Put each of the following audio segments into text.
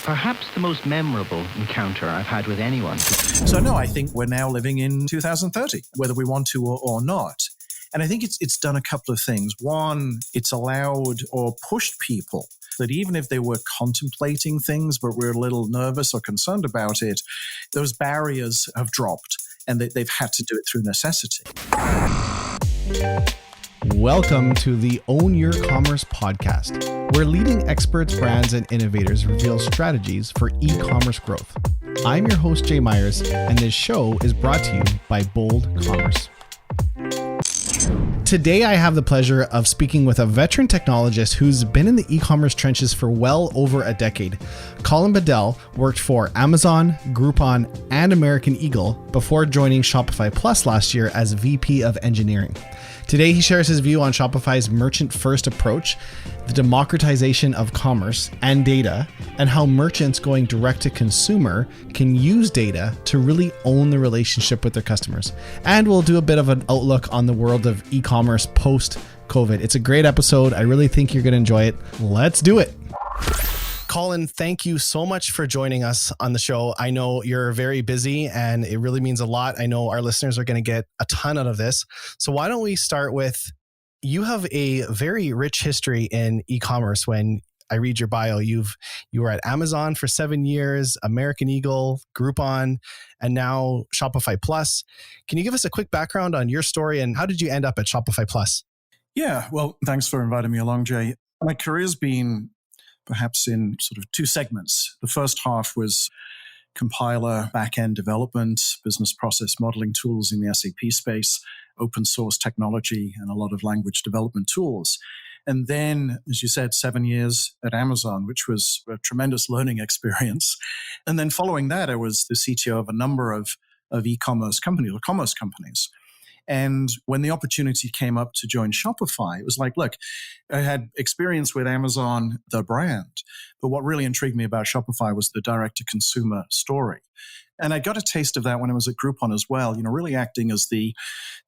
perhaps the most memorable encounter I've had with anyone. So no, I think we're now living in 2030, whether we want to or not. And I think it's done a couple of things. One, it's allowed or pushed people that even if they were contemplating things but were a little nervous or concerned about it, those barriers have dropped and they've had to do it through necessity. Welcome to the Own Your Commerce podcast, where leading experts, brands, and innovators reveal strategies for e-commerce growth. I'm your host, Jay Myers, and this show is brought to you by Bold Commerce. Today, I have the pleasure of speaking with a veteran technologist who's been in the e-commerce trenches for well over a decade. Colin Bodell worked for Amazon, Groupon, and American Eagle before joining Shopify Plus last year as VP of Engineering. Today, he shares his view on Shopify's merchant-first approach, the democratization of commerce and data, and how merchants going direct to consumer can use data to really own the relationship with their customers. And we'll do a bit of an outlook on the world of e-commerce post-COVID. It's a great episode. I really think you're going to enjoy it. Let's do it. Colin, thank you so much for joining us on the show. I know you're very busy and it really means a lot. I know our listeners are going to get a ton out of this. So why don't we start with, you have a very rich history in e-commerce. When I read your bio, you were at Amazon for 7 years, American Eagle, Groupon, and now Shopify Plus. Can you give us a quick background on your story and how did you end up at Shopify Plus? Yeah, well, thanks for inviting me along, Jay. My career's been perhaps in sort of two segments. The first half was compiler, back-end development, business process modeling tools in the SAP space, open source technology, and a lot of language development tools. And then, as you said, 7 years at Amazon, which was a tremendous learning experience. And then following that, I was the CTO of a number of e-commerce companies or commerce companies. And when the opportunity came up to join Shopify, it was like, look, I had experience with Amazon, the brand, but what really intrigued me about Shopify was the direct-to-consumer story. And I got a taste of that when I was at Groupon as well, really acting as the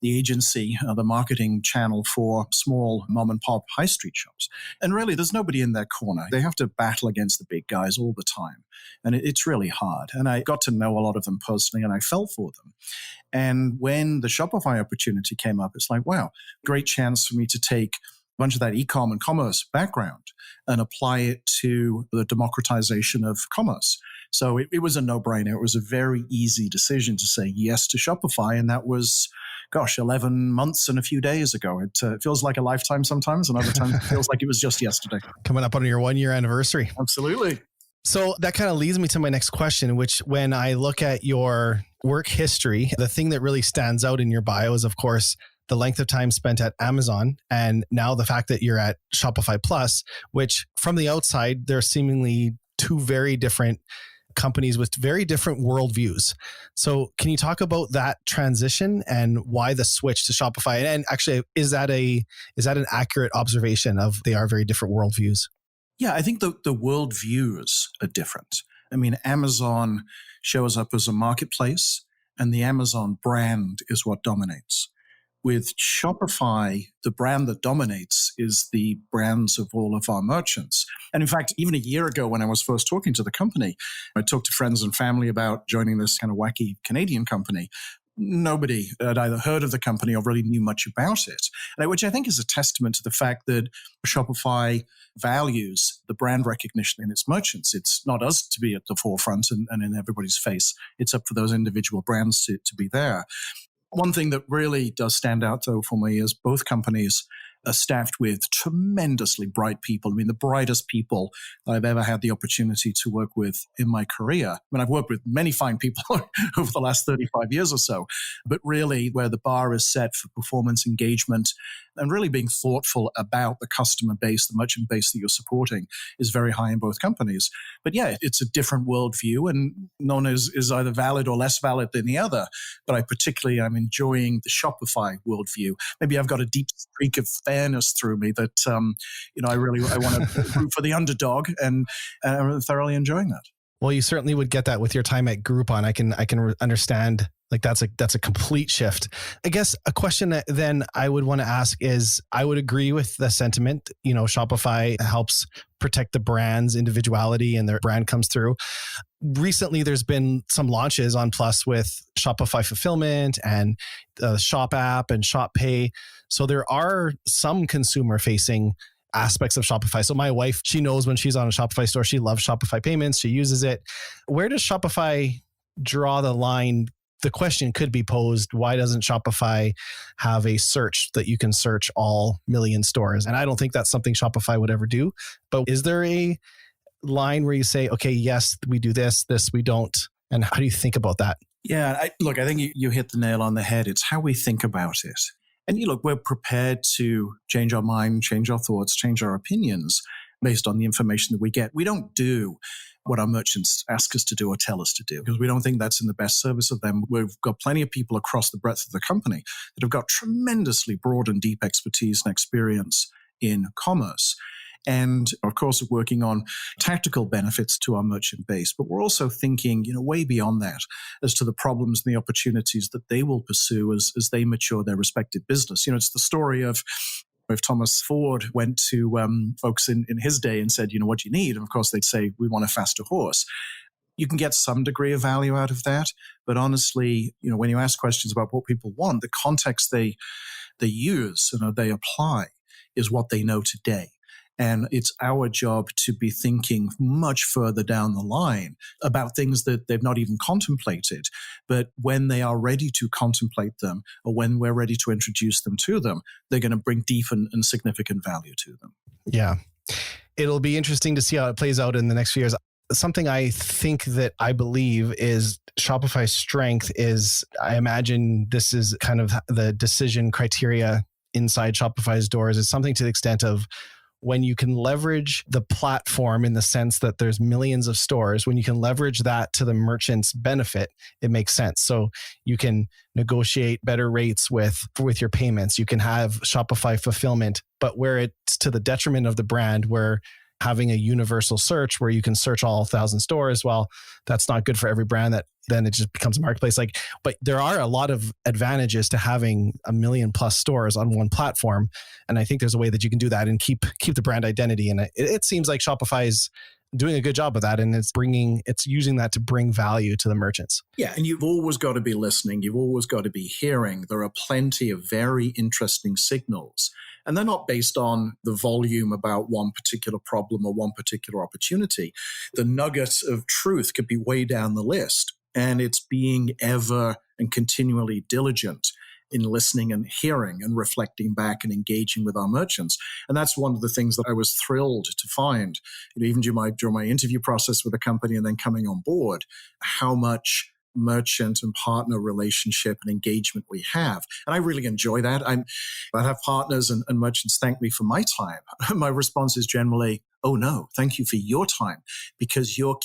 agency, the marketing channel for small mom and pop high street shops. And really, there's nobody in their corner. They have to battle against the big guys all the time. And it's really hard. And I got to know a lot of them personally, and I felt for them. And when the Shopify opportunity came up, it's like, wow, great chance for me to take a bunch of that e-com and commerce background and apply it to the democratization of commerce. So it was a no-brainer. It was a very easy decision to say yes to Shopify. And that was, 11 months and a few days ago. It feels like a lifetime sometimes, and other times it feels like it was just yesterday. Coming up on your 1 year anniversary. Absolutely. So that kind of leads me to my next question, which when I look at your work history, the thing that really stands out in your bio is, of course, the length of time spent at Amazon, and now the fact that you're at Shopify Plus, which from the outside, they're seemingly two very different companies with very different worldviews. So can you talk about that transition and why the switch to Shopify? And actually, is that an accurate observation of they are very different worldviews? Yeah, I think the worldviews are different. I mean, Amazon shows up as a marketplace, and the Amazon brand is what dominates. With Shopify, the brand that dominates is the brands of all of our merchants. And in fact, even a year ago when I was first talking to the company, I talked to friends and family about joining this kind of wacky Canadian company. Nobody had either heard of the company or really knew much about it, which I think is a testament to the fact that Shopify values the brand recognition in its merchants. It's not us to be at the forefront and in everybody's face. It's up for those individual brands to be there. One thing that really does stand out, though, for me is both companies are staffed with tremendously bright people. I mean, the brightest people I've ever had the opportunity to work with in my career. I mean, I've worked with many fine people over the last 35 years or so, but really where the bar is set for performance engagement and really being thoughtful about the customer base, the merchant base that you're supporting is very high in both companies. But yeah, it's a different worldview, and none is either valid or less valid than the other. But I'm enjoying the Shopify worldview. Maybe I've got a deep streak of fairness through me that, I want to root for the underdog, and I'm thoroughly enjoying that. Well, you certainly would get that with your time at Groupon. I can understand Like that's a complete shift. I guess a question that then I would want to ask is, I would agree with the sentiment. Shopify helps protect the brand's individuality and their brand comes through. Recently, there's been some launches on Plus with Shopify Fulfillment and the Shop app and Shop Pay. So there are some consumer facing aspects of Shopify. So my wife, she knows when she's on a Shopify store, she loves Shopify payments. She uses it. Where does Shopify draw the line? The question could be posed, why doesn't Shopify have a search that you can search all million stores? And I don't think that's something Shopify would ever do. But is there a line where you say, okay, yes, we do this we don't? And how do you think about that? Yeah, I think you hit the nail on the head. It's how we think about it. And we're prepared to change our mind, change our thoughts, change our opinions based on the information that we get. We don't do what our merchants ask us to do or tell us to do because we don't think that's in the best service of them. We've got plenty of people across the breadth of the company that have got tremendously broad and deep expertise and experience in commerce. And of course, we're working on tactical benefits to our merchant base, but we're also thinking, way beyond that as to the problems and the opportunities that they will pursue as they mature their respective business. It's the story of if Thomas Ford went to folks in his day and said, what do you need? And of course, they'd say, we want a faster horse. You can get some degree of value out of that. But honestly, when you ask questions about what people want, the context they use and they apply is what they know today. And it's our job to be thinking much further down the line about things that they've not even contemplated. But when they are ready to contemplate them, or when we're ready to introduce them to them, they're going to bring deep and significant value to them. Yeah. It'll be interesting to see how it plays out in the next few years. Something I think that I believe is Shopify's strength is, I imagine this is kind of the decision criteria inside Shopify's doors, is something to the extent of, when you can leverage the platform in the sense that there's millions of stores, when you can leverage that to the merchant's benefit, it makes sense. So you can negotiate better rates with your payments. You can have Shopify fulfillment, but where it's to the detriment of the brand, where having a universal search where you can search all 1,000 stores, well, that's not good for every brand. That then it just becomes a marketplace. But there are a lot of advantages to having 1 million plus stores on one platform, and I think there's a way that you can do that and keep the brand identity. And it seems like Shopify is doing a good job of that, and it's using that to bring value to the merchants. Yeah, and you've always got to be listening. You've always got to be hearing. There are plenty of very interesting signals, and they're not based on the volume about one particular problem or one particular opportunity. The nuggets of truth could be way down the list, and it's being ever and continually diligent in listening and hearing and reflecting back and engaging with our merchants. And that's one of the things that I was thrilled to find, even during my interview process with the company and then coming on board, how much merchant and partner relationship and engagement we have. And I really enjoy that. I have partners and merchants thank me for my time. My response is generally, oh no, thank you for your time, because you're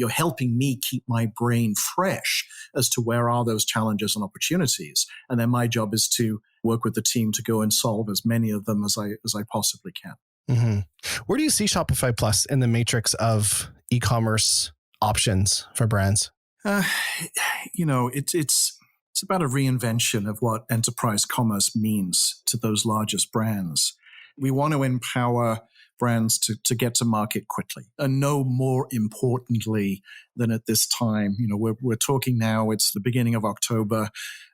helping me keep my brain fresh as to where are those challenges and opportunities. And then my job is to work with the team to go and solve as many of them as I possibly can. Mm-hmm. Where do you see Shopify Plus in the matrix of e-commerce options for brands? It's about a reinvention of what enterprise commerce means to those largest brands. We want to empower brands to get to market quickly, and no more importantly than at this time. We're talking now, it's the beginning of October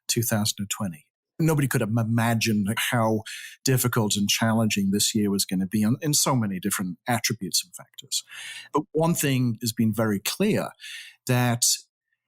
2020. Nobody could have imagined how difficult and challenging this year was going to be in so many different attributes and factors. But one thing has been very clear, that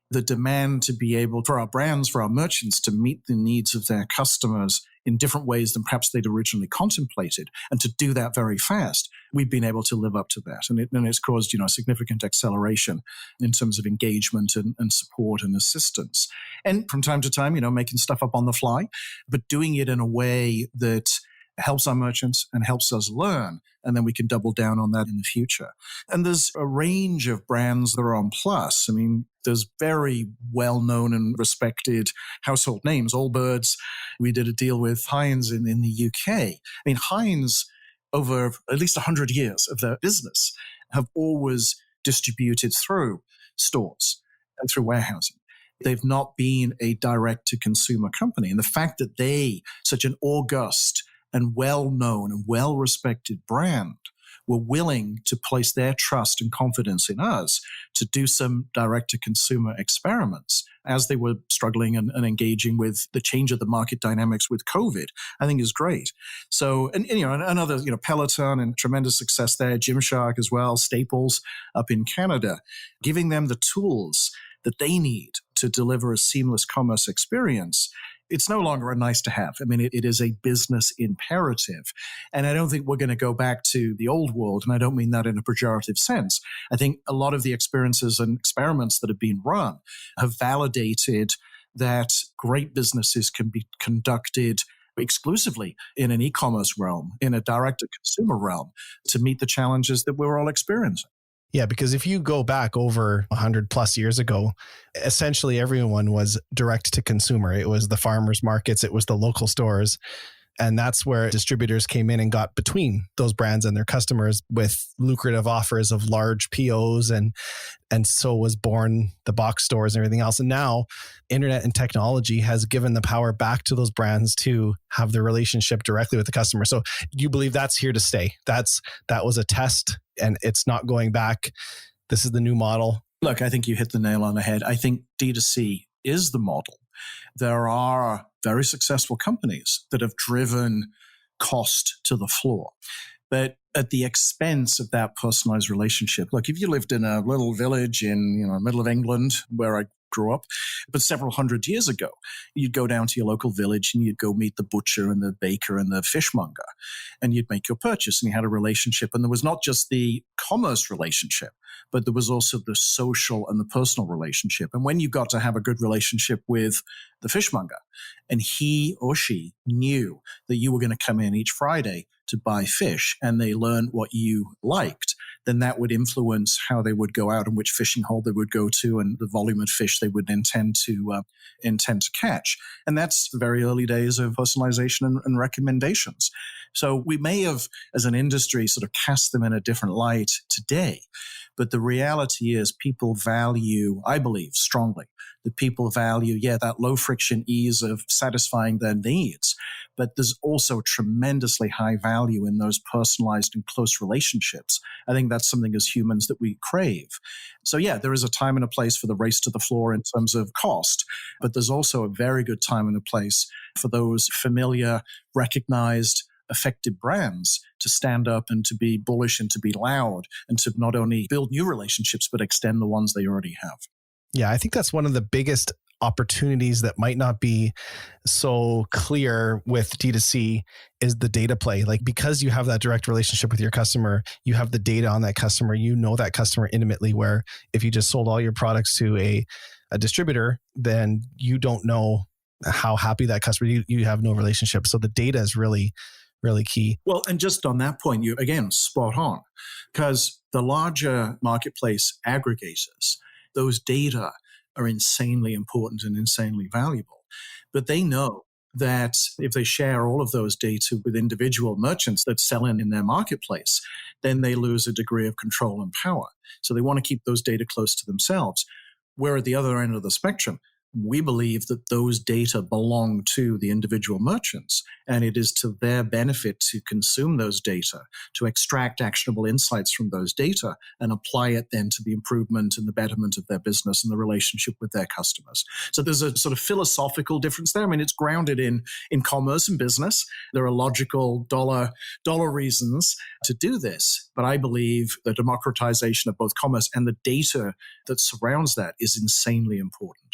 the demand to be able, for our brands, for our merchants, to meet the needs of their customers in different ways than perhaps they'd originally contemplated, and to do that very fast, we've been able to live up to that. And it's caused, a significant acceleration in terms of engagement and support and assistance. And from time to time, making stuff up on the fly, but doing it in a way that helps our merchants and helps us learn, and then we can double down on that in the future. And there's a range of brands that are on Plus. I mean, there's very well-known and respected household names, Allbirds. We did a deal with Heinz in the UK. I mean, Heinz, over at least 100 years of their business, have always distributed through stores and through warehousing. They've not been a direct-to-consumer company. And the fact that they, such an august and well-known and well-respected brand, were willing to place their trust and confidence in us to do some direct-to-consumer experiments as they were struggling and engaging with the change of the market dynamics with COVID, I think is great. So, and another, Peloton and tremendous success there, Gymshark as well, Staples up in Canada, giving them the tools that they need to deliver a seamless commerce experience. It's no longer a nice to have. I mean, it is a business imperative. And I don't think we're going to go back to the old world. And I don't mean that in a pejorative sense. I think a lot of the experiences and experiments that have been run have validated that great businesses can be conducted exclusively in an e-commerce realm, in a direct-to-consumer realm, to meet the challenges that we're all experiencing. Yeah, because if you go back over 100 plus years ago, essentially everyone was direct to consumer. It was the farmers markets, it was the local stores. And that's where distributors came in and got between those brands and their customers with lucrative offers of large POs. And so was born the box stores and everything else. And now internet and technology has given the power back to those brands to have the relationship directly with the customer. So you believe that's here to stay. That was a test and it's not going back. This is the new model. Look, I think you hit the nail on the head. I think D2C is the model. There are very successful companies that have driven cost to the floor, but at the expense of that personalized relationship. Look, if you lived in a little village in the middle of England where I grew up, but several hundred years ago, you'd go down to your local village and you'd go meet the butcher and the baker and the fishmonger, and you'd make your purchase and you had a relationship. And there was not just the commerce relationship, but there was also the social and the personal relationship. And when you got to have a good relationship with the fishmonger and he or she knew that you were going to come in each Friday to buy fish and they learned what you liked, then that would influence how they would go out and which fishing hole they would go to and the volume of fish they would intend to catch. And that's the very early days of personalization and recommendations. So we may have, as an industry, sort of cast them in a different light today. But the reality is people value, I believe strongly, that people value, that low friction ease of satisfying their needs. But there's also tremendously high value in those personalized and close relationships. I think that's something as humans that we crave. So there is a time and a place for the race to the floor in terms of cost, but there's also a very good time and a place for those familiar, recognized, effective brands to stand up and to be bullish and to be loud and to not only build new relationships, but extend the ones they already have. Yeah, I think that's one of the biggest opportunities that might not be so clear with D2C is the data play. Like, because you have that direct relationship with your customer, you have the data on that customer, you know that customer intimately, where if you just sold all your products to a distributor, then you don't know how happy that customer, you have no relationship. So the data is really, really key. Well, and just on that point, you again, spot on, because the larger marketplace aggregators, those data are insanely important and insanely valuable. But they know that if they share all of those data with individual merchants that sell in their marketplace, then they lose a degree of control and power. So they want to keep those data close to themselves. Where at the other end of the spectrum, we believe that those data belong to the individual merchants, and it is to their benefit to consume those data, to extract actionable insights from those data and apply it then to the improvement and the betterment of their business and the relationship with their customers. So there's a sort of philosophical difference there. I mean, it's grounded in commerce and business. There are logical dollar reasons to do this, but I believe the democratization of both commerce and the data that surrounds that is insanely important.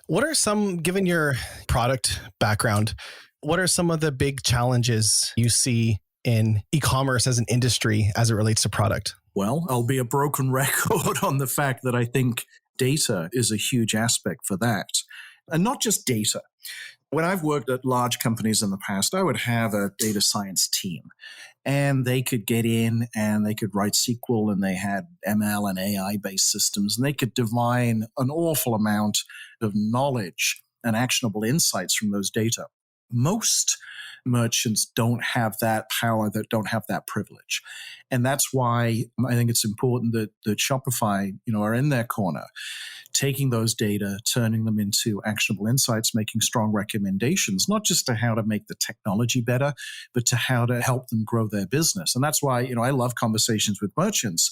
What are some, given your product background, what are some of the big challenges you see in e-commerce as an industry as it relates to product? Well, I'll be a broken record on the fact that I think data is a huge aspect for that. And not just data. When I've worked at large companies in the past, I would have a data science team. And they could get in and they could write SQL, and they had ML and AI-based systems, and they could divine an awful amount of knowledge and actionable insights from those data. most merchants don't have that power, that don't have that privilege. And that's why I think it's important that Shopify, are in their corner, taking those data, turning them into actionable insights, making strong recommendations, not just to how to make the technology better, but to how to help them grow their business. And that's why, I love conversations with merchants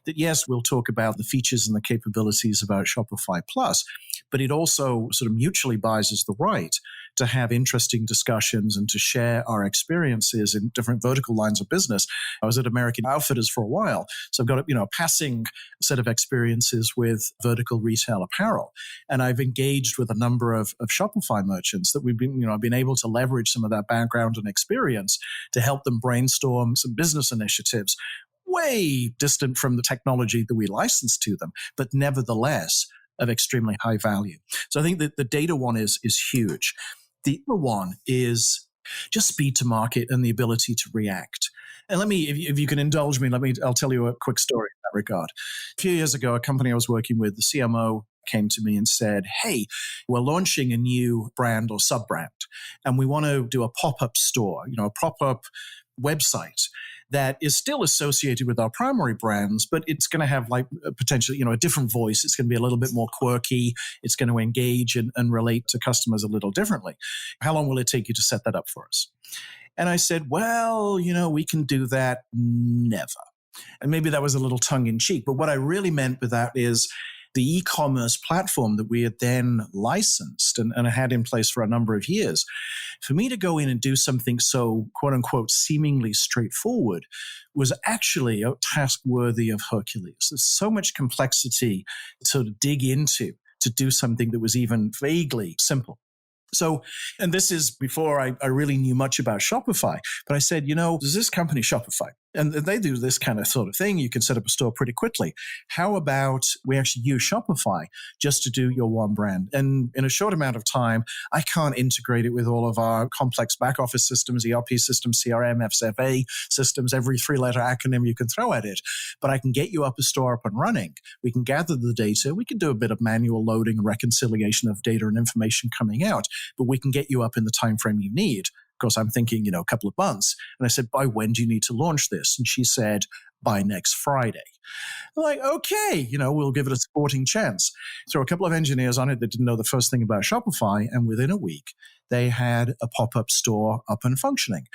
that, yes, we'll talk about the features and the capabilities about Shopify Plus, but it also sort of mutually buys us the right to have interesting discussions and to share our experiences in different vertical lines of business. I was at American Outfitters for a while, so I've got a passing set of experiences with vertical retail apparel, and I've engaged with a number of Shopify merchants that I've been able to leverage some of that background and experience to help them brainstorm some business initiatives way distant from the technology that we license to them, but nevertheless of extremely high value. So I think that the data one is huge. The other one is just speed to market and the ability to react. And if you can indulge me, I'll tell you a quick story in that regard. A few years ago, a company I was working with, the CMO came to me and said, "Hey, we're launching a new brand or sub-brand, and we want to do a pop-up store, a pop-up website that is still associated with our primary brands, but it's going to have potentially, a different voice. It's going to be a little bit more quirky. It's going to engage and relate to customers a little differently. How long will it take you to set that up for us?" And I said, "Well, we can do that never." And maybe that was a little tongue in cheek, but what I really meant with that is the e-commerce platform that we had then licensed and had in place for a number of years. For me to go in and do something so, quote unquote, seemingly straightforward was actually a task worthy of Hercules. There's so much complexity to dig into to do something that was even vaguely simple. So, and this is before I really knew much about Shopify, but I said, there's this company, Shopify, and they do this kind of sort of thing. You can set up a store pretty quickly. How about we actually use Shopify just to do your one brand? And in a short amount of time, I can't integrate it with all of our complex back office systems, ERP systems, CRM, FSFA systems, every three-letter acronym you can throw at it. But I can get you up a store up and running. We can gather the data. We can do a bit of manual loading and reconciliation of data and information coming out, but we can get you up in the time frame you need. Of course, I'm thinking, a couple of months. And I said, "By when do you need to launch this?" And she said, "By next Friday." I'm like, okay, we'll give it a sporting chance. Throw a couple of engineers on it that didn't know the first thing about Shopify. And within a week, they had a pop-up store up and functioning.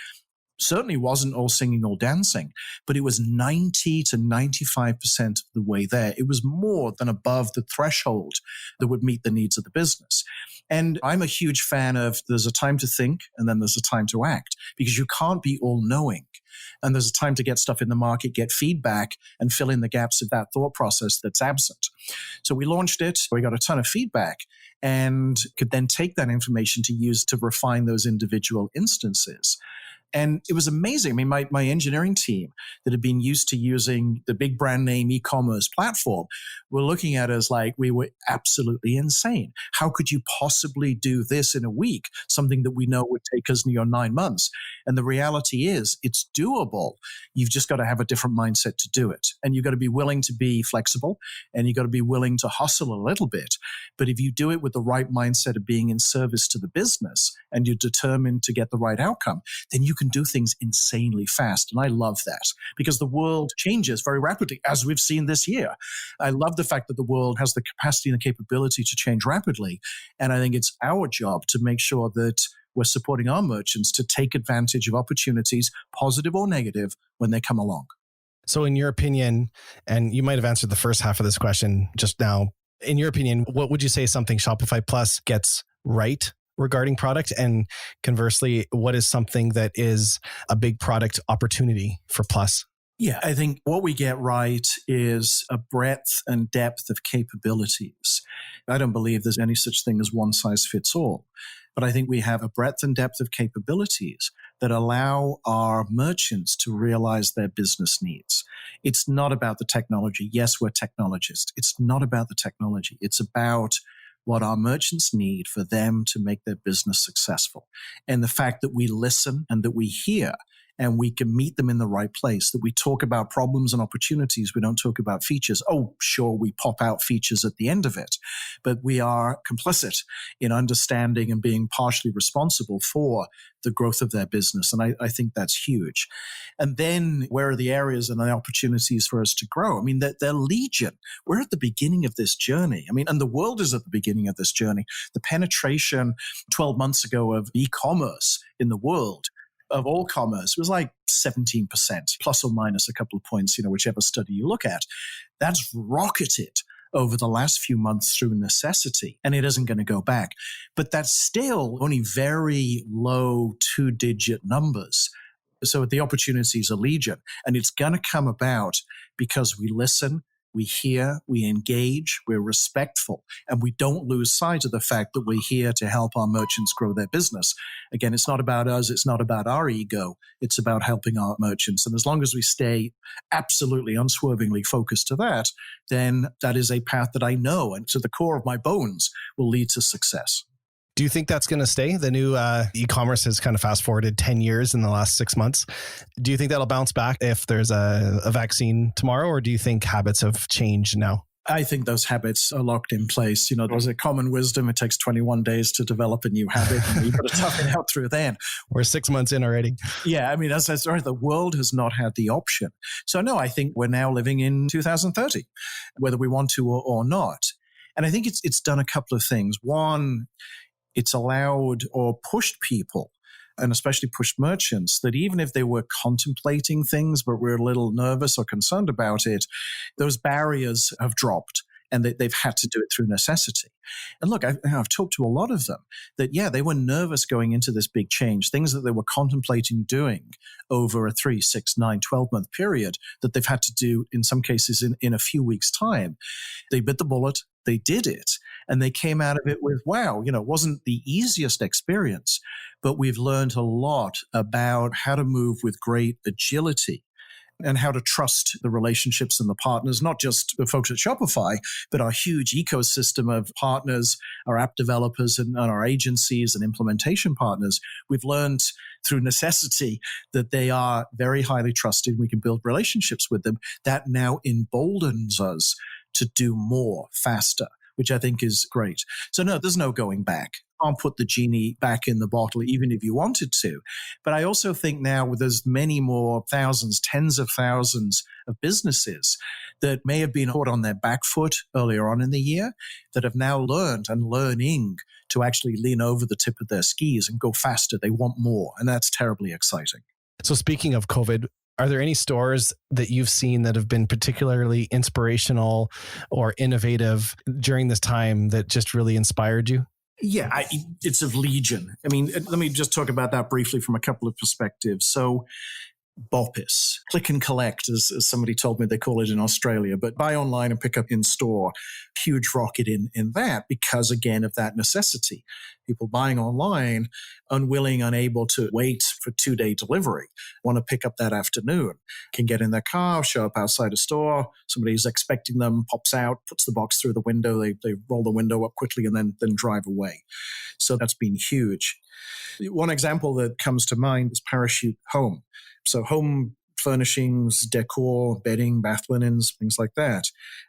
Certainly wasn't all singing, all dancing, but it was 90 to 95% of the way there. It was more than above the threshold that would meet the needs of the business. And I'm a huge fan of there's a time to think and then there's a time to act, because you can't be all knowing. And there's a time to get stuff in the market, get feedback, and fill in the gaps of that thought process that's absent. So we launched it. We got a ton of feedback and could then take that information to use to refine those individual instances. And it was amazing. I mean, my engineering team that had been used to using the big brand name e-commerce platform were looking at us like we were absolutely insane. How could you possibly do this in a week? Something that we know would take us 9 months. And the reality is it's doable. You've just got to have a different mindset to do it. And you've got to be willing to be flexible, and you've got to be willing to hustle a little bit. But if you do it with the right mindset of being in service to the business and you're determined to get the right outcome, then you can do things insanely fast. And I love that because the world changes very rapidly, as we've seen this year. I love the fact that the world has the capacity and the capability to change rapidly. And I think it's our job to make sure that we're supporting our merchants to take advantage of opportunities, positive or negative, when they come along. So in your opinion, and you might have answered the first half of this question just now, in your opinion, what would you say is something Shopify Plus gets right regarding product? And conversely, what is something that is a big product opportunity for Plus? Yeah, I think what we get right is a breadth and depth of capabilities. I don't believe there's any such thing as one size fits all, but I think we have a breadth and depth of capabilities that allow our merchants to realize their business needs. It's not about the technology. Yes, we're technologists. It's not about the technology. It's about what our merchants need for them to make their business successful. And the fact that we listen and that we hear and we can meet them in the right place, that we talk about problems and opportunities. We don't talk about features. Oh, sure, we pop out features at the end of it, but we are complicit in understanding and being partially responsible for the growth of their business. And I think that's huge. And then where are the areas and the opportunities for us to grow? I mean, they're legion. We're at the beginning of this journey. I mean, and the world is at the beginning of this journey. The penetration 12 months ago of e-commerce in the world, of all commerce, was like 17%, plus or minus a couple of points, whichever study you look at. That's rocketed over the last few months through necessity, and it isn't going to go back. But that's still only very low two-digit numbers. So the opportunities are legion, and it's going to come about because we listen, we hear, we engage, we're respectful, and we don't lose sight of the fact that we're here to help our merchants grow their business. Again, it's not about us. It's not about our ego. It's about helping our merchants. And as long as we stay absolutely unswervingly focused to that, then that is a path that I know and to the core of my bones will lead to success. Do you think that's going to stay? The new e-commerce has kind of fast forwarded 10 years in the last 6 months. Do you think that'll bounce back if there's a vaccine tomorrow, or do you think habits have changed now? I think those habits are locked in place. There's a common wisdom. It takes 21 days to develop a new habit. And you've got to tough it out through then. We're 6 months in already. Yeah, I mean, as I said, the world has not had the option. So no, I think we're now living in 2030, whether we want to or not. And I think it's done a couple of things. One, it's allowed or pushed people, and especially pushed merchants, that even if they were contemplating things but were a little nervous or concerned about it, those barriers have dropped and they've had to do it through necessity. And look, I've talked to a lot of them that, yeah, they were nervous going into this big change, things that they were contemplating doing over a 3, 6, 9, 12-month period that they've had to do in some cases in a few weeks' time. They bit the bullet. They did it, and they came out of it with, wow, it wasn't the easiest experience, but we've learned a lot about how to move with great agility and how to trust the relationships and the partners, not just the folks at Shopify, but our huge ecosystem of partners, our app developers and our agencies and implementation partners. We've learned through necessity that they are very highly trusted. We can build relationships with them. That now emboldens us to do more faster, which I think is great. So no, there's no going back. Can't put the genie back in the bottle, even if you wanted to. But I also think now there's many more thousands, tens of thousands of businesses that may have been caught on their back foot earlier on in the year that have now learned and learning to actually lean over the tip of their skis and go faster. They want more. And that's terribly exciting. So speaking of COVID, are there any stores that you've seen that have been particularly inspirational or innovative during this time that just really inspired you? Yeah, it's of legion. I mean, let me just talk about that briefly from a couple of perspectives. So BOPIS, click and collect, as somebody told me they call it in Australia, but buy online and pick up in store. Huge rocket in that because, again, of that necessity. People buying online, unwilling, unable to wait for 2-day delivery, want to pick up that afternoon, can get in their car, show up outside a store, somebody's expecting them, pops out, puts the box through the window, they roll the window up quickly and then drive away. So that's been huge. One example that comes to mind is Parachute Home. So home furnishings, decor, bedding, bath linens, things like that.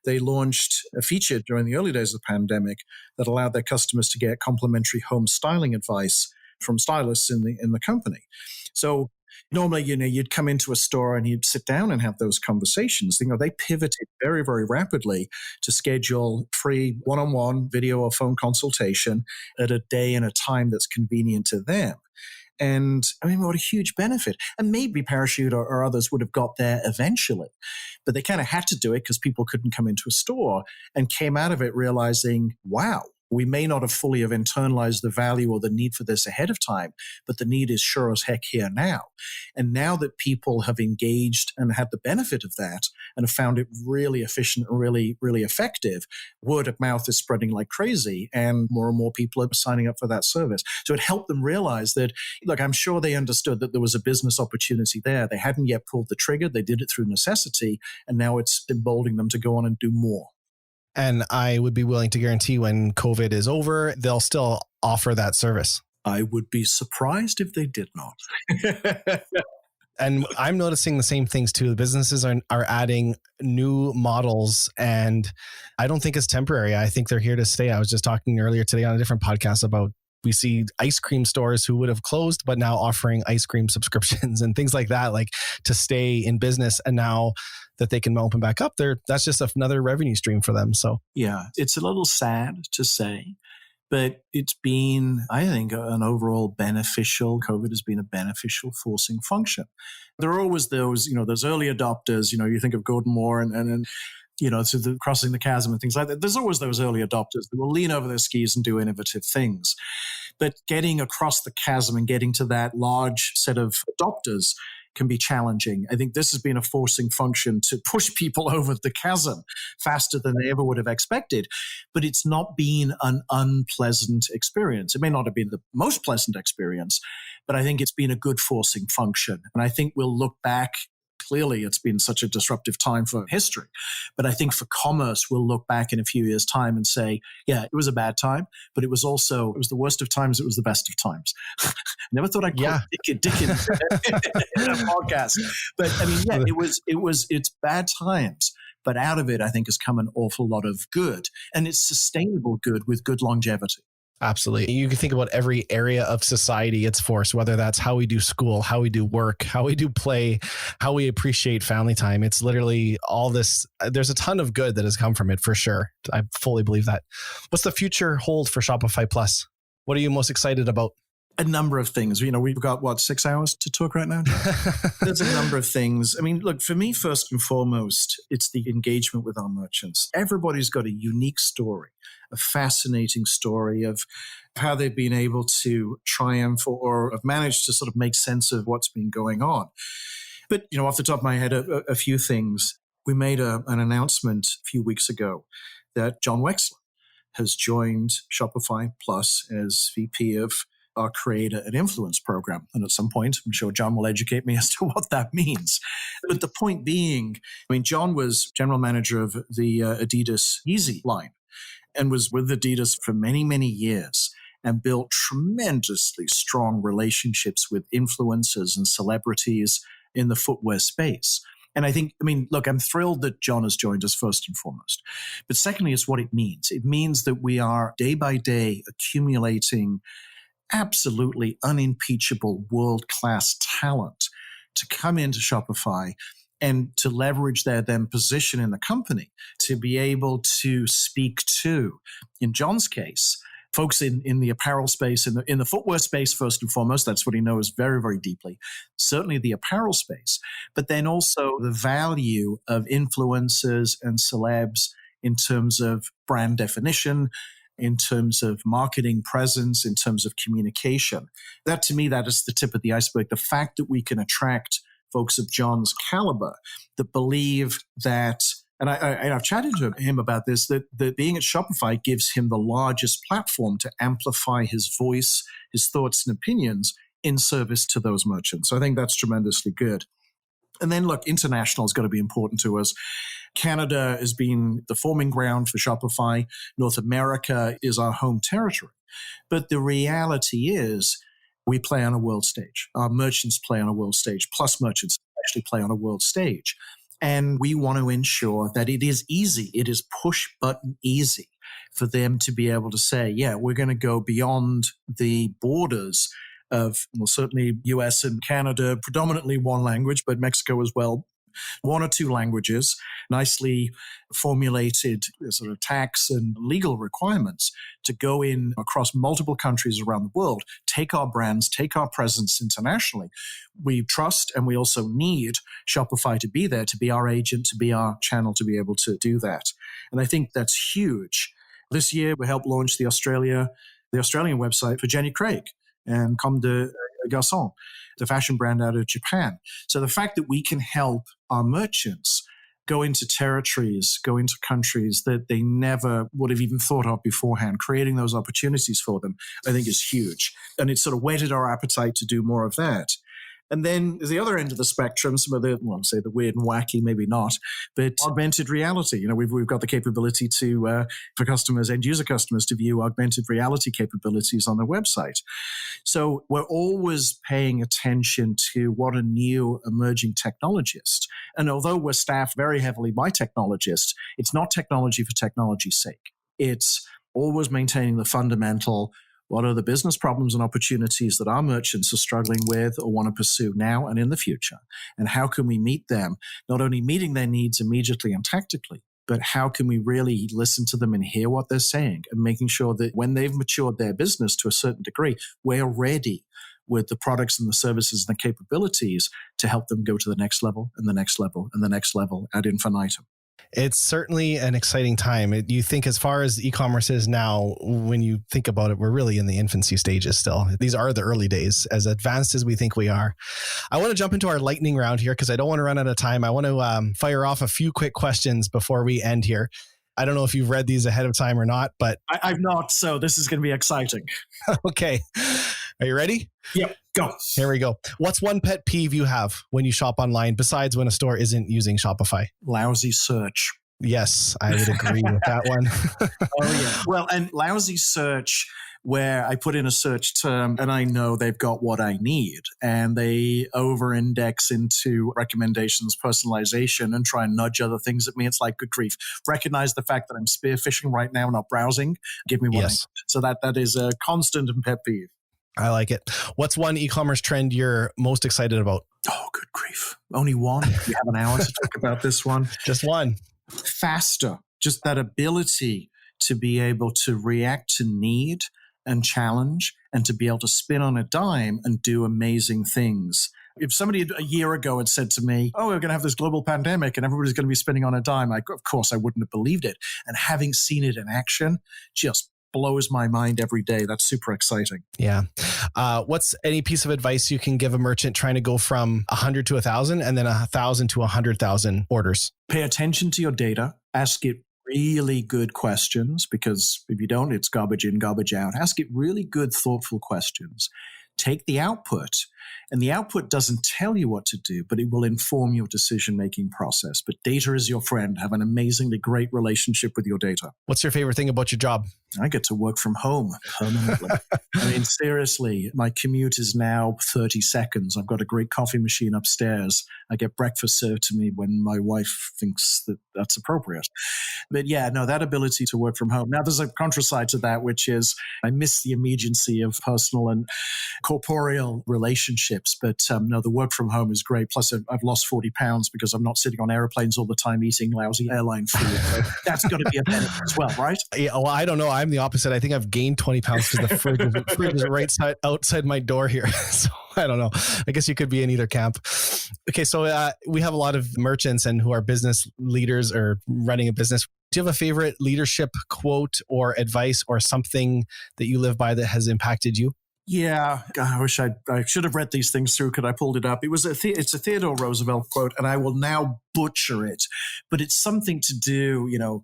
They launched a feature during the early days of the pandemic that allowed their customers to get complimentary home styling advice from stylists in the company. So normally, you'd come into a store and you'd sit down and have those conversations. They pivoted very, very rapidly to schedule free one-on-one video or phone consultation at a day and a time that's convenient to them. And I mean, what a huge benefit. And maybe Parachute or others would have got there eventually, but they kind of had to do it because people couldn't come into a store and came out of it realizing, wow, we may not have fully have internalized the value or the need for this ahead of time, but the need is sure as heck here now. And now that people have engaged and had the benefit of that and have found it really efficient and really, really effective, word of mouth is spreading like crazy and more people are signing up for that service. So it helped them realize that, look, I'm sure they understood that there was a business opportunity there. They hadn't yet pulled the trigger. They did it through necessity. And now it's emboldening them to go on and do more. And I would be willing to guarantee when COVID is over, they'll still offer that service. I would be surprised if they did not. And I'm noticing the same things too. The businesses are adding new models, and I don't think it's temporary. I think they're here to stay. I was just talking earlier today on a different podcast about we see ice cream stores who would have closed, but now offering ice cream subscriptions and things like that, like to stay in business. And now that they can open back up there, that's just another revenue stream for them. So yeah, it's a little sad to say, but it's been, I think, an overall beneficial, COVID has been a beneficial forcing function. There are always those, those early adopters, you think of Gordon Moore and so the crossing the chasm and things like that. There's always those early adopters that will lean over their skis and do innovative things. But getting across the chasm and getting to that large set of adopters can be challenging. I think this has been a forcing function to push people over the chasm faster than they ever would have expected. But it's not been an unpleasant experience. It may not have been the most pleasant experience, but I think it's been a good forcing function. And I think we'll look back. Clearly, it's been such a disruptive time for history. But I think for commerce, we'll look back in a few years' time and say, yeah, it was a bad time, but it was the worst of times, it was the best of times. I never thought I'd call Dickens in a podcast. But I mean, yeah, it's bad times. But out of it, I think has come an awful lot of good. And it's sustainable good with good longevity. Absolutely. You can think about every area of society it's forced, whether that's how we do school, how we do work, how we do play, how we appreciate family time. It's literally all this. There's a ton of good that has come from it for sure. I fully believe that. What's the future hold for Shopify Plus? What are you most excited about? A number of things. We've got, 6 hours to talk right now? There's a number of things. I mean, look, for me, first and foremost, it's the engagement with our merchants. Everybody's got a unique story, a fascinating story of how they've been able to triumph or have managed to sort of make sense of what's been going on. But, off the top of my head, a few things. We made an announcement a few weeks ago that John Wexler has joined Shopify Plus as VP of our Creator and Influence program. And at some point, I'm sure John will educate me as to what that means. But the point being, John was general manager of the Adidas Yeezy line and was with Adidas for many, many years and built tremendously strong relationships with influencers and celebrities in the footwear space. And I think, look, I'm thrilled that John has joined us first and foremost. But secondly, it's what it means. It means that we are day by day accumulating absolutely unimpeachable world-class talent to come into Shopify and to leverage their then position in the company to be able to speak to, in John's case, folks in the apparel space, in the footwear space, first and foremost. That's what he knows very, very deeply. Certainly the apparel space, but then also the value of influencers and celebs in terms of brand definition, in terms of marketing presence, in terms of communication. That, to me, that is the tip of the iceberg. The fact that we can attract folks of John's caliber that believe that, and I've chatted to him about this, that being at Shopify gives him the largest platform to amplify his voice, his thoughts and opinions in service to those merchants. So I think that's tremendously good. And then, look, international is going to be important to us. Canada has been the forming ground for Shopify. North America is our home territory. But the reality is we play on a world stage. Our merchants play on a world stage. Plus merchants actually play on a world stage. And we want to ensure that it is easy. It is push button easy for them to be able to say, yeah, we're going to go beyond the borders of, well, certainly US and Canada, predominantly one language, but Mexico as well. One or two languages, nicely formulated sort of tax and legal requirements to go in across multiple countries around the world, take our brands, take our presence internationally. We trust and we also need Shopify to be there, to be our agent, to be our channel, to be able to do that. And I think that's huge. This year, we helped launch the Australian website for Jenny Craig and Comme des Garçons, the fashion brand out of Japan. So the fact that we can help our merchants go into territories, go into countries that they never would have even thought of beforehand, creating those opportunities for them, I think is huge. And it sort of whetted our appetite to do more of that. And then the other end of the spectrum, some of the, well, say the weird and wacky, maybe not, but augmented reality. You know, we've got the capability to, for customers, end user customers, to view augmented reality capabilities on their website. So we're always paying attention to what a new emerging technologist. And although we're staffed very heavily by technologists, it's not technology for technology's sake. It's always maintaining the fundamental, what are the business problems and opportunities that our merchants are struggling with or want to pursue now and in the future? And how can we meet them, not only meeting their needs immediately and tactically, but how can we really listen to them and hear what they're saying, and making sure that when they've matured their business to a certain degree, we're ready with the products and the services and the capabilities to help them go to the next level and the next level and the next level ad infinitum. It's certainly an exciting time. You think as far as e-commerce is now, when you think about it, we're really in the infancy stages still. These are the early days, as advanced as we think we are. I want to jump into our lightning round here because I don't want to run out of time. I want to fire off a few quick questions before we end here. I don't know if you've read these ahead of time or not, but I've not, so this is going to be exciting. Okay. Are you ready? Yep, go. Here we go. What's one pet peeve you have when you shop online besides when a store isn't using Shopify? Lousy search. Yes, I would agree with that one. Oh, yeah. Well, and lousy search where I put in a search term and I know they've got what I need, and they over-index into recommendations, personalization, and try and nudge other things at me. It's like, good grief. Recognize the fact that I'm spearfishing right now, not browsing. Give me what I need. So that is a constant and pet peeve. I like it. What's one e-commerce trend you're most excited about? Oh, good grief. Only one? We have an hour to talk about this one. Just one. Faster. Just that ability to be able to react to need and challenge, and to be able to spin on a dime and do amazing things. If somebody a year ago had said to me, oh, we're going to have this global pandemic and everybody's going to be spinning on a dime, of course I wouldn't have believed it. And having seen it in action just blows my mind every day. That's super exciting. Yeah. What's any piece of advice you can give a merchant trying to go from 100 to 1,000 and then 1,000 to 100,000 orders? Pay attention to your data. Ask it really good questions, because if you don't, it's garbage in, garbage out. Ask it really good, thoughtful questions. Take the output, and the output doesn't tell you what to do, but it will inform your decision-making process. But data is your friend. Have an amazingly great relationship with your data. What's your favorite thing about your job? I get to work from home permanently. I mean, seriously, my commute is now 30 seconds. I've got a great coffee machine upstairs. I get breakfast served to me when my wife thinks that that's appropriate. But yeah, no, that ability to work from home. Now, there's a contraside to that, which is I miss the immediacy of personal and corporeal relationships. But no, the work from home is great. Plus, I've lost 40 pounds because I'm not sitting on airplanes all the time eating lousy airline food. So that's got to be a benefit as well, right? Yeah, well, I don't know. I'm the opposite. I think I've gained 20 pounds because the fridge is right outside my door here. So I don't know. I guess you could be in either camp. Okay, so we have a lot of merchants and who are business leaders or running a business. Do you have a favorite leadership quote or advice or something that you live by that has impacted you? Yeah, I wish I should have read these things through. Could I pulled it up? It's a Theodore Roosevelt quote, and I will now butcher it, but it's something to do,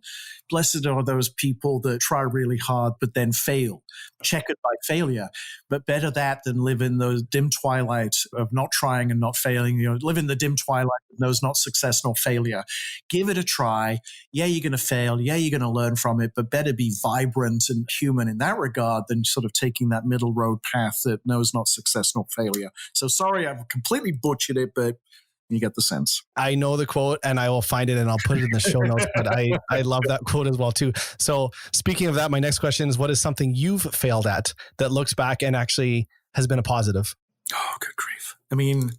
blessed are those people that try really hard but then fail, checkered by failure. But better that than live in the dim twilight of not trying and not failing. Live in the dim twilight that knows not success nor failure. Give it a try. Yeah, you're going to fail. Yeah, you're going to learn from it, but better be vibrant and human in that regard than sort of taking that middle road path that knows not success nor failure. So sorry, I've completely butchered it, but you get the sense. I know the quote and I will find it and I'll put it in the show notes, but I love that quote as well too. So speaking of that, my next question is, what is something you've failed at that looks back and actually has been a positive? Oh, good grief. I mean,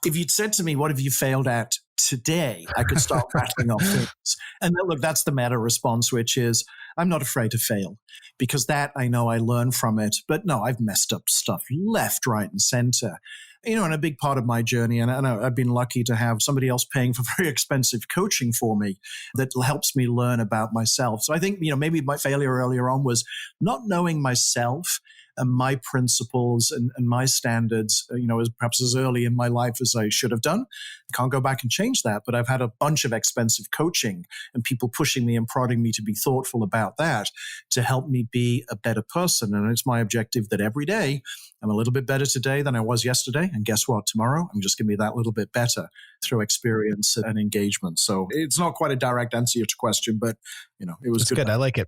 if you'd said to me, what have you failed at today? I could start rattling off things. And look, that's the meta response, which is, I'm not afraid to fail, because that I know I learn from it. But no, I've messed up stuff left, right, and center. And a big part of my journey, and I've been lucky to have somebody else paying for very expensive coaching for me that helps me learn about myself. So I think, maybe my failure earlier on was not knowing myself and my principles and my standards, as perhaps as early in my life as I should have done. I can't go back and change that, but I've had a bunch of expensive coaching and people pushing me and prodding me to be thoughtful about that to help me be a better person. And it's my objective that every day I'm a little bit better today than I was yesterday. And guess what? Tomorrow, I'm just going to be that little bit better through experience and engagement. So it's not quite a direct answer to your question, but it was good. I like it.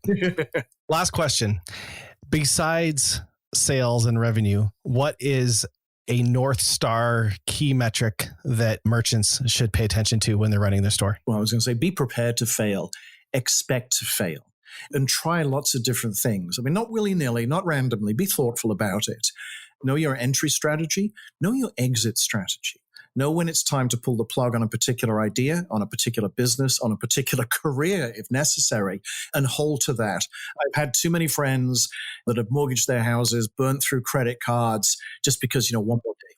Last question. Besides sales and revenue, what is a North Star key metric that merchants should pay attention to when they're running their store? Well, I was going to say, be prepared to fail, expect to fail, and try lots of different things. I mean, not willy-nilly, not randomly, be thoughtful about it. Know your entry strategy, know your exit strategy. Know when it's time to pull the plug on a particular idea, on a particular business, on a particular career, if necessary, and hold to that. I've had too many friends that have mortgaged their houses, burnt through credit cards, just because,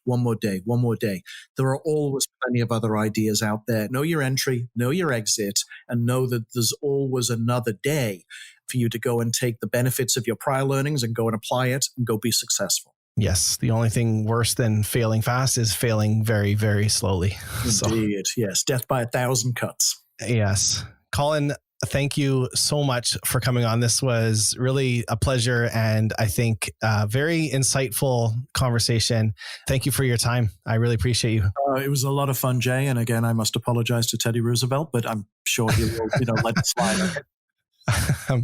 one more day. There are always plenty of other ideas out there. Know your entry, know your exit, and know that there's always another day for you to go and take the benefits of your prior learnings and go and apply it and go be successful. Yes. The only thing worse than failing fast is failing very, very slowly. Indeed. Yes. Death by 1,000 cuts. Yes. Colin, thank you so much for coming on. This was really a pleasure and I think a very insightful conversation. Thank you for your time. I really appreciate you. It was a lot of fun, Jay. And again, I must apologize to Teddy Roosevelt, but I'm sure he will, let it slide.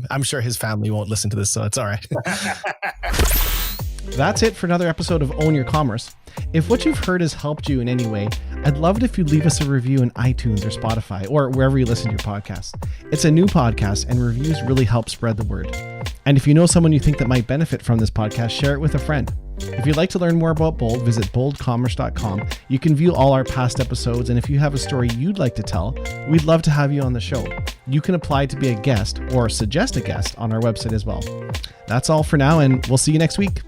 I'm sure his family won't listen to this, so it's all right. That's it for another episode of Own Your Commerce. If what you've heard has helped you in any way, I'd love it if you leave us a review in iTunes or Spotify or wherever you listen to your podcast. It's a new podcast and reviews really help spread the word. And if you know someone you think that might benefit from this podcast, share it with a friend. If you'd like to learn more about Bold, visit boldcommerce.com. You can view all our past episodes, and if you have a story you'd like to tell, we'd love to have you on the show. You can apply to be a guest or suggest a guest on our website as well. That's all for now, and we'll see you next week.